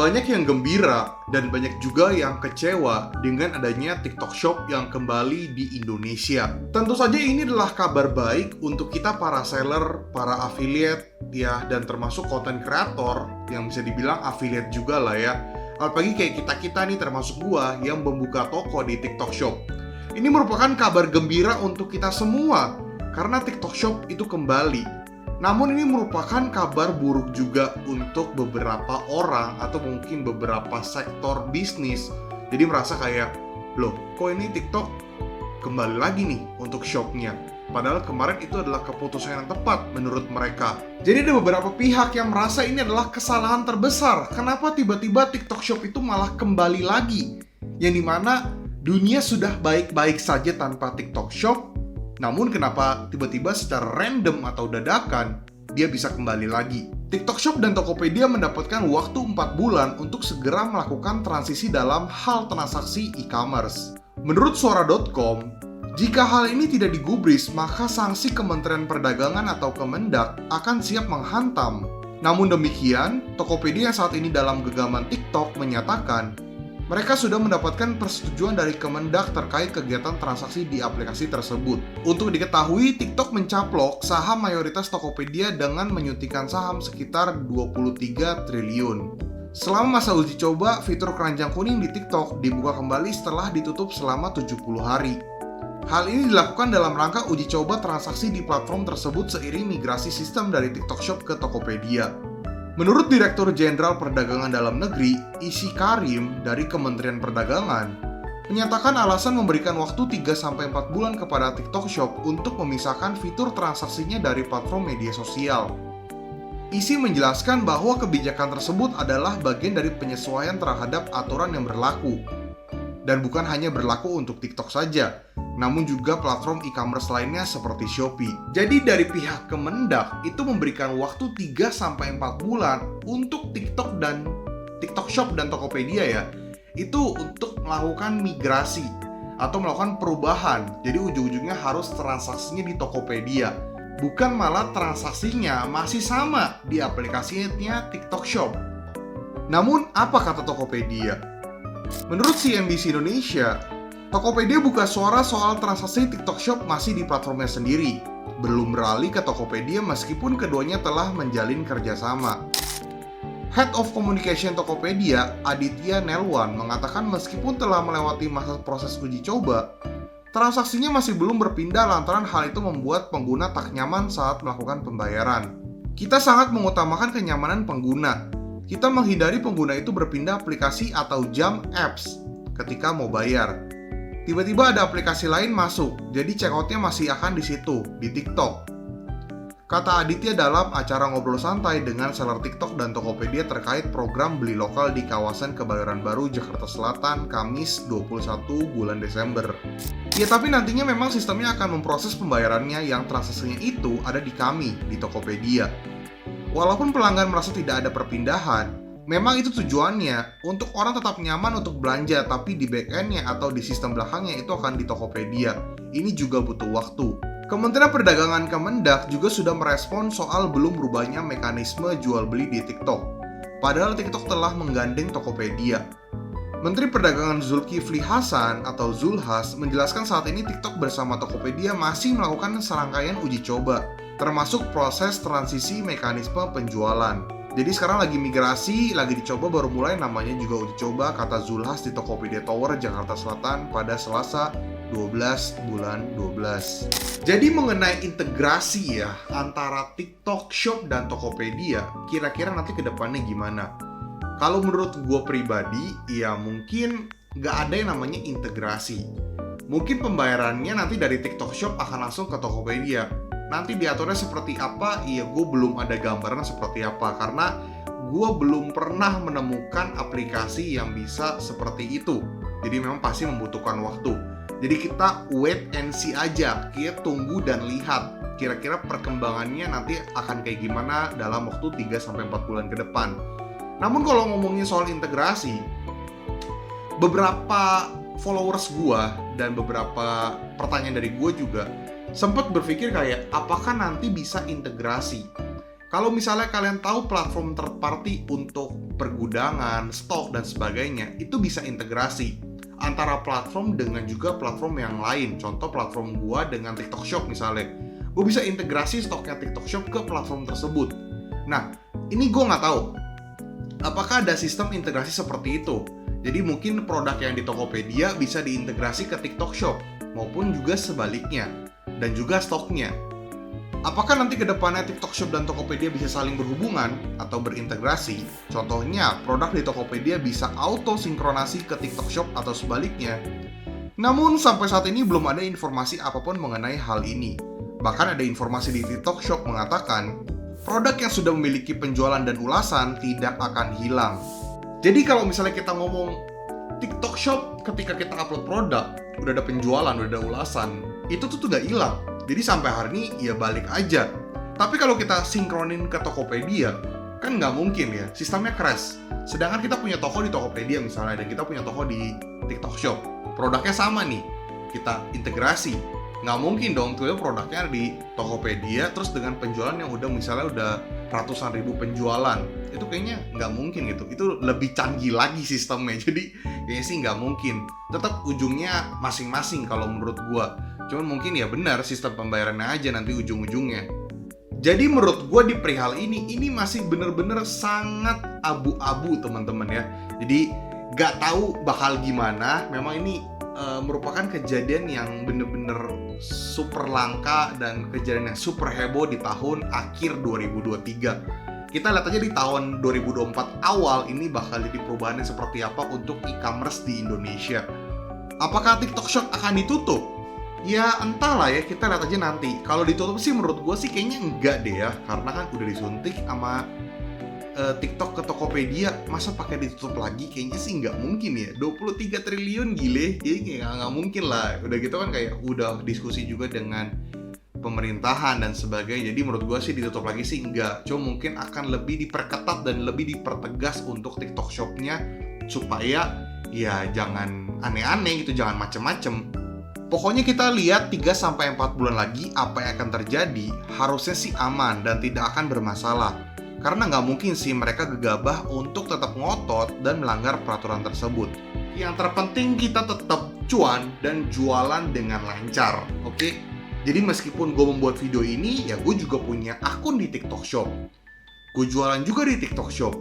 Banyak yang gembira dan banyak juga yang kecewa dengan adanya TikTok Shop yang kembali di Indonesia. Tentu saja ini adalah kabar baik untuk kita para seller, para affiliate ya, dan termasuk content creator yang bisa dibilang affiliate juga lah ya. Apalagi kayak kita-kita nih, termasuk gua yang membuka toko di TikTok Shop. Ini merupakan kabar gembira untuk kita semua karena TikTok Shop itu kembali. Namun ini merupakan kabar buruk juga untuk beberapa orang atau mungkin beberapa sektor bisnis. Jadi merasa kayak, loh kok ini TikTok kembali lagi nih untuk shopnya. Padahal kemarin itu adalah keputusan yang tepat menurut mereka. Jadi ada beberapa pihak yang merasa ini adalah kesalahan terbesar. Kenapa tiba-tiba TikTok Shop itu malah kembali lagi? Yang dimana dunia sudah baik-baik saja tanpa TikTok Shop. Namun kenapa tiba-tiba secara random atau dadakan dia bisa kembali lagi? TikTok Shop dan Tokopedia mendapatkan waktu 4 bulan untuk segera melakukan transisi dalam hal transaksi e-commerce. Menurut suara.com, jika hal ini tidak digubris, maka sanksi Kementerian Perdagangan atau Kemendak akan siap menghantam. Namun demikian, Tokopedia yang saat ini dalam genggaman TikTok menyatakan mereka sudah mendapatkan persetujuan dari Kemendak terkait kegiatan transaksi di aplikasi tersebut. Untuk diketahui, TikTok mencaplok saham mayoritas Tokopedia dengan menyuntikkan saham sekitar 23 triliun. Selama masa uji coba, fitur keranjang kuning di TikTok dibuka kembali setelah ditutup selama 70 hari. Hal ini dilakukan dalam rangka uji coba transaksi di platform tersebut seiring migrasi sistem dari TikTok Shop ke Tokopedia. Menurut Direktur Jenderal Perdagangan Dalam Negeri, Isi Karim dari Kementerian Perdagangan, menyatakan alasan memberikan waktu 3-4 bulan kepada TikTok Shop untuk memisahkan fitur transaksinya dari platform media sosial. Isi menjelaskan bahwa kebijakan tersebut adalah bagian dari penyesuaian terhadap aturan yang berlaku, dan bukan hanya berlaku untuk TikTok saja, namun juga platform e-commerce lainnya seperti Shopee. Jadi dari pihak Kemendak itu memberikan waktu 3-4 bulan untuk TikTok Shop dan Tokopedia ya, itu untuk melakukan migrasi atau melakukan perubahan. Jadi ujung-ujungnya harus transaksinya di Tokopedia, bukan malah transaksinya masih sama di aplikasinya TikTok Shop. Namun apa kata Tokopedia? Menurut CNBC Indonesia, Tokopedia buka suara soal transaksi TikTok Shop masih di platformnya sendiri, belum beralih ke Tokopedia meskipun keduanya telah menjalin kerjasama. Head of Communication Tokopedia, Aditya Nelwan, mengatakan meskipun telah melewati masa proses uji coba, transaksinya masih belum berpindah lantaran hal itu membuat pengguna tak nyaman saat melakukan pembayaran. Kita sangat mengutamakan kenyamanan pengguna. Kita menghindari pengguna itu berpindah aplikasi atau jump apps ketika mau bayar. Tiba-tiba ada aplikasi lain masuk, jadi checkoutnya masih akan di situ, di TikTok. Kata Aditya dalam acara ngobrol santai dengan seller TikTok dan Tokopedia terkait program beli lokal di kawasan Kebayoran Baru, Jakarta Selatan, Kamis 21 bulan Desember. Ya tapi nantinya memang sistemnya akan memproses pembayarannya yang transaksinya itu ada di kami, di Tokopedia. Walaupun pelanggan merasa tidak ada perpindahan, memang itu tujuannya, untuk orang tetap nyaman untuk belanja, tapi di back-end-nya atau di sistem belakangnya itu akan di Tokopedia. Ini juga butuh waktu. Kementerian Perdagangan Kemendak juga sudah merespon soal belum berubahnya mekanisme jual beli di TikTok. Padahal TikTok telah menggandeng Tokopedia. Menteri Perdagangan Zulkifli Hasan atau Zulhas menjelaskan saat ini TikTok bersama Tokopedia masih melakukan serangkaian uji coba, termasuk proses transisi mekanisme penjualan. Jadi sekarang lagi migrasi, lagi dicoba, baru mulai, namanya juga uji coba, kata Zulhas di Tokopedia Tower, Jakarta Selatan pada Selasa 12 bulan 12. Jadi mengenai integrasi ya antara TikTok Shop dan Tokopedia, kira-kira nanti ke depannya gimana? Kalau menurut gue pribadi, ya mungkin nggak ada yang namanya integrasi. Mungkin pembayarannya nanti dari TikTok Shop akan langsung ke Tokopedia. Nanti diaturnya seperti apa, iya gue belum ada gambaran seperti apa, karena gue belum pernah menemukan aplikasi yang bisa seperti itu. Jadi memang pasti membutuhkan waktu. Jadi kita wait and see aja, kita tunggu dan lihat kira-kira perkembangannya nanti akan kayak gimana dalam waktu 3-4 bulan ke depan. Namun kalau ngomongin soal integrasi, beberapa followers gue dan beberapa pertanyaan dari gue juga sempat berpikir kayak, apakah nanti bisa integrasi? Kalau misalnya kalian tahu platform third party untuk pergudangan, stok, dan sebagainya, itu bisa integrasi antara platform dengan juga platform yang lain. Contoh platform gua dengan TikTok Shop misalnya, gua bisa integrasi stoknya TikTok Shop ke platform tersebut. Nah, ini gua nggak tahu apakah ada sistem integrasi seperti itu. Jadi mungkin produk yang di Tokopedia bisa diintegrasi ke TikTok Shop, maupun juga sebaliknya, dan juga stoknya. Apakah nanti ke depannya TikTok Shop dan Tokopedia bisa saling berhubungan atau berintegrasi? Contohnya, produk di Tokopedia bisa auto sinkronasi ke TikTok Shop atau sebaliknya. Namun, sampai saat ini belum ada informasi apapun mengenai hal ini. Bahkan ada informasi di TikTok Shop mengatakan, produk yang sudah memiliki penjualan dan ulasan tidak akan hilang. Jadi kalau misalnya kita ngomong TikTok Shop, ketika kita upload produk, udah ada penjualan, udah ada ulasan, itu tuh udah hilang. Jadi sampai hari ini ya balik aja. Tapi kalau kita sinkronin ke Tokopedia, kan nggak mungkin ya, sistemnya crash. Sedangkan kita punya toko di Tokopedia misalnya, dan kita punya toko di TikTok Shop, produknya sama nih, kita integrasi. Nggak mungkin dong tuh ya produknya di Tokopedia terus dengan penjualan yang misalnya udah ratusan ribu penjualan. Itu kayaknya nggak mungkin gitu. Itu lebih canggih lagi sistemnya. Jadi kayaknya sih nggak mungkin. Tetap ujungnya masing-masing kalau menurut gua. Cuman mungkin ya benar sistem pembayarannya aja nanti ujung-ujungnya. Jadi menurut gue di perihal ini masih bener-bener sangat abu-abu teman-teman ya. Jadi gak tahu bakal gimana. Memang ini merupakan kejadian yang bener-bener super langka dan kejadian yang super heboh di tahun akhir 2023. Kita lihat aja di tahun 2024 awal ini bakal jadi perubahannya seperti apa untuk e-commerce di Indonesia. Apakah TikTok Shop akan ditutup? Ya entahlah ya, kita lihat aja nanti. Kalau ditutup sih menurut gue sih kayaknya enggak deh ya. Karena kan udah disuntik sama TikTok ke Tokopedia. Masa pakai ditutup lagi? Kayaknya sih nggak mungkin ya. 23 triliun gile. Jadi kayak nggak mungkin lah. Udah gitu kan kayak udah diskusi juga dengan pemerintahan dan sebagainya. Jadi menurut gue sih ditutup lagi sih enggak. Cuma mungkin akan lebih diperketat dan lebih dipertegas untuk TikTok Shop-nya. Supaya ya jangan aneh-aneh gitu, jangan macem-macem. Pokoknya kita lihat 3-4 bulan lagi apa yang akan terjadi. Harusnya sih aman dan tidak akan bermasalah. Karena nggak mungkin sih mereka gegabah untuk tetap ngotot dan melanggar peraturan tersebut. Yang terpenting kita tetap cuan dan jualan dengan lancar, oke? Jadi meskipun gue membuat video ini, ya gue juga punya akun di TikTok Shop. Gue jualan juga di TikTok Shop.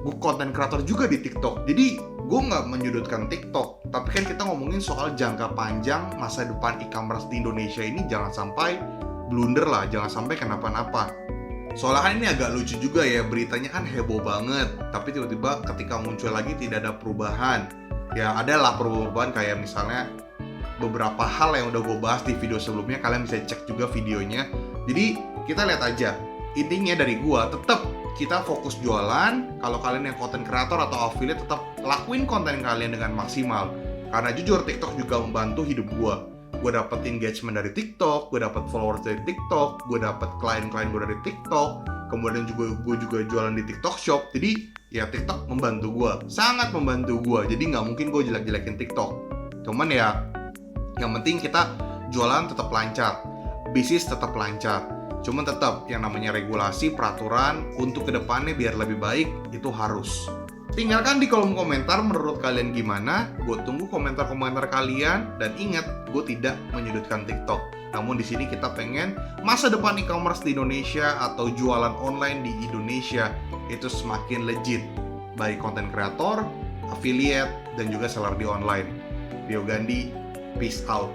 Gue konten kreator juga di TikTok. Jadi gue nggak menyudutkan TikTok, tapi kan kita ngomongin soal jangka panjang masa depan e-commerce di Indonesia ini. Jangan sampai blunder lah, jangan sampai kenapa-napa. Soalnya kan ini agak lucu juga ya, beritanya kan heboh banget, tapi tiba-tiba ketika muncul lagi tidak ada perubahan. Ya adalah perubahan kayak misalnya beberapa hal yang udah gue bahas di video sebelumnya, kalian bisa cek juga videonya. Jadi kita lihat aja, intinya dari gue tetap kita fokus jualan. Kalau kalian yang content creator atau affiliate, tetap lakuin konten kalian dengan maksimal. Karena jujur TikTok juga membantu hidup gue. Gue dapet engagement dari TikTok, gue dapet followers dari TikTok, gue dapet klien-klien gue dari TikTok. Kemudian juga gue juga jualan di TikTok Shop. Jadi ya TikTok membantu gue, sangat membantu gue. Jadi nggak mungkin gue jelek-jelekin TikTok. Cuman ya yang penting kita jualan tetap lancar, bisnis tetap lancar. Cuman tetap yang namanya regulasi, peraturan untuk kedepannya biar lebih baik itu harus. Tinggalkan di kolom komentar menurut kalian gimana. Gue tunggu komentar-komentar kalian. Dan ingat, gue tidak menyudutkan TikTok. Namun di sini kita pengen masa depan e-commerce di Indonesia atau jualan online di Indonesia itu semakin legit. Baik konten kreator, affiliate, dan juga seller di online. Rio Gandhi, peace out.